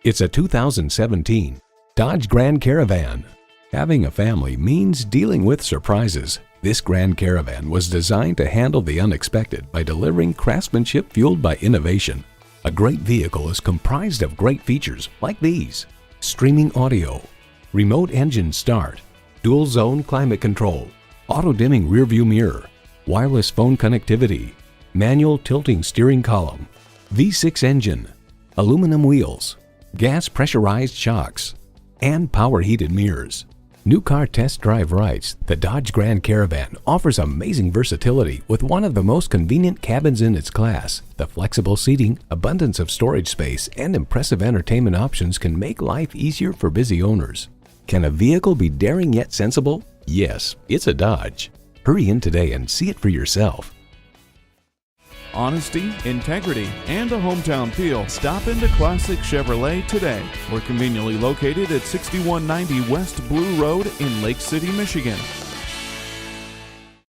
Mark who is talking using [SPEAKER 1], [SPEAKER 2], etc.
[SPEAKER 1] It's a 2017 Dodge Grand Caravan. Having a family means dealing with surprises. This Grand Caravan was designed to handle the unexpected by delivering craftsmanship fueled by innovation. A great vehicle is comprised of great features like these: streaming audio, remote engine start, dual zone climate control, auto dimming rearview mirror, wireless phone connectivity, manual tilting steering column, V6 engine, aluminum wheels, gas pressurized shocks, and power heated mirrors. New Car Test Drive writes, the Dodge Grand Caravan offers amazing versatility with one of the most convenient cabins in its class. The flexible seating, abundance of storage space, and impressive entertainment options can make life easier for busy owners. Can a vehicle be daring yet sensible? Yes, it's a Dodge. Hurry in today and see it for yourself.
[SPEAKER 2] Honesty, integrity, and a hometown feel. Stop into Classic Chevrolet today. We're conveniently located at 6190 West Blue Road in Lake City, Michigan.